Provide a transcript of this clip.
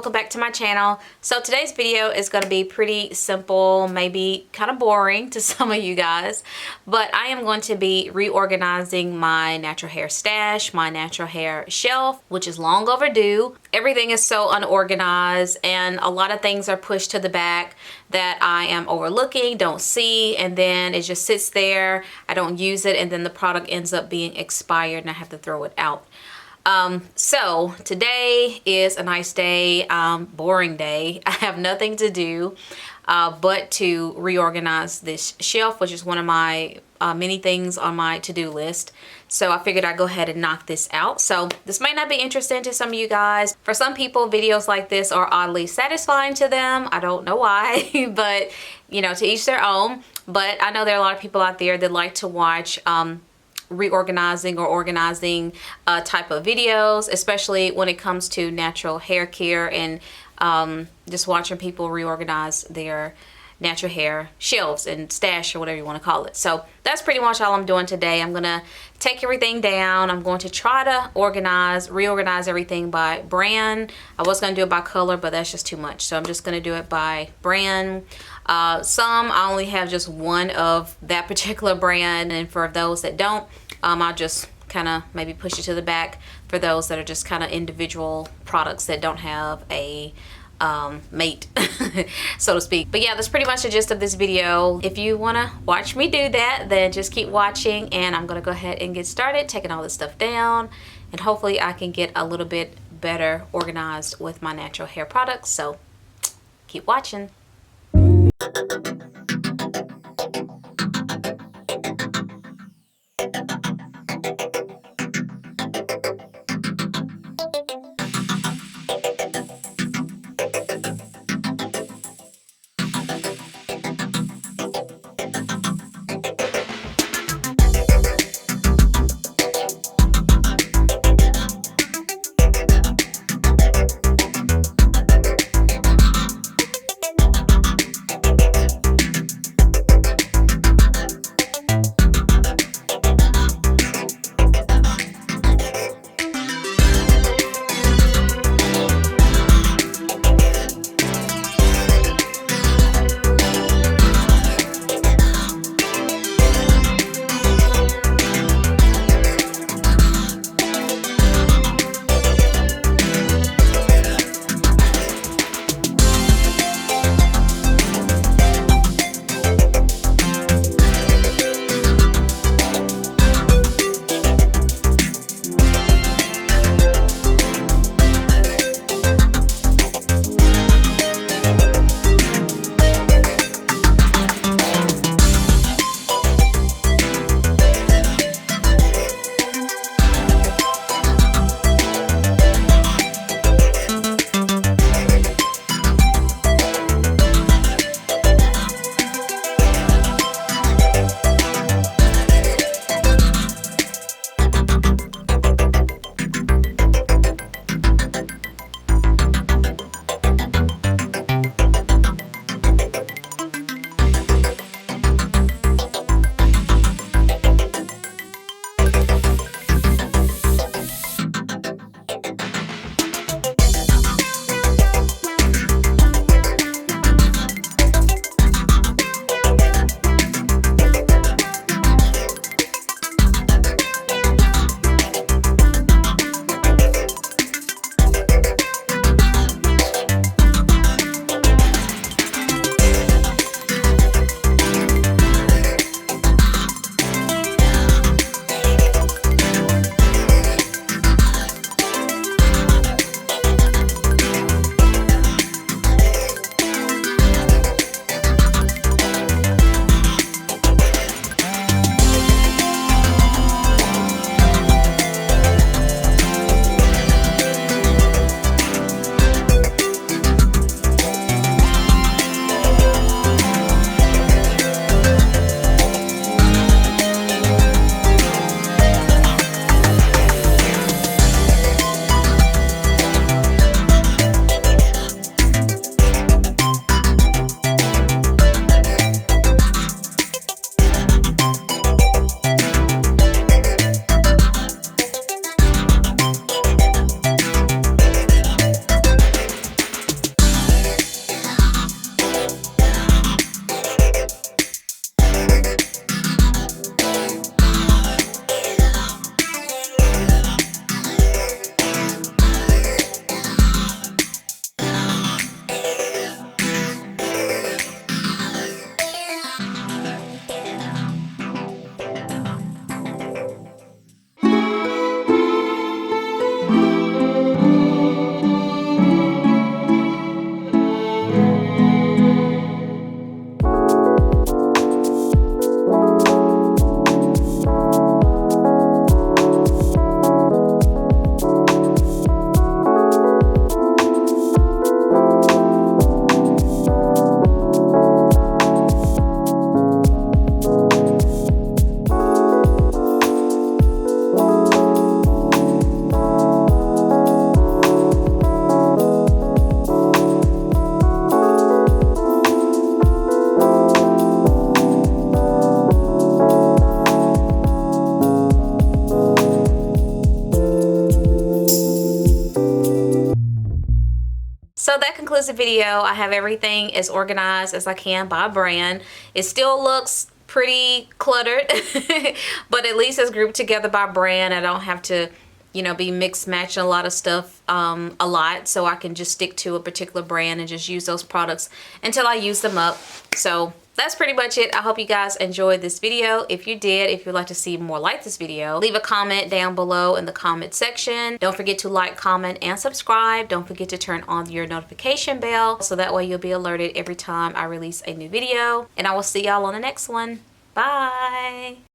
welcome back to my channel. So today's video is going to be pretty simple, maybe kind of boring to some of you guys, but I am going to be reorganizing my natural hair stash, my natural hair shelf, which is long overdue. Everything is so unorganized and a lot of things are pushed to the back that I am overlooking, don't see, and then it just sits there. I don't use it, and then the product ends up being expired and I have to throw it out. So today is a nice day, boring day. I have nothing to do but to reorganize this shelf, which is one of my many things on my to-do list. So I figured I'd go ahead and knock this out. So this might not be interesting to some of you guys. For some people, videos like this are oddly satisfying to them. I don't know why, but you know, to each their own. But I know there are a lot of people out there that like to watch reorganizing or organizing type of videos, especially when it comes to natural hair care and just watching people reorganize their natural hair shelves and stash or whatever you want to call it. So that's pretty much all I'm doing today. I'm gonna take everything down. I'm going to try to reorganize everything by brand. I was gonna do it by color, but that's just too much. So I'm just gonna do it by brand. I only have just one of that particular brand, and for those that don't, I'll just kind of maybe push it to the back for those that are just kind of individual products that don't have a mate, so to speak. But yeah, that's pretty much the gist of this video. If you want to watch me do that, then just keep watching, and I'm gonna go ahead and get started taking all this stuff down, and hopefully I can get a little bit better organized with my natural hair products. So keep watching. was the video. I have everything as organized as I can by brand. It still looks pretty cluttered, but at least it's grouped together by brand. I don't have to, you know, be mix matching a lot of stuff a lot, so I can just stick to a particular brand and just use those products until I use them up. So that's pretty much it. I hope you guys enjoyed this video. If you did, if you'd like to see more like this video, leave a comment down below in the comment section. Don't forget to like, comment, and subscribe. Don't forget to turn on your notification bell so that way you'll be alerted every time I release a new video. And I will see y'all on the next one. Bye.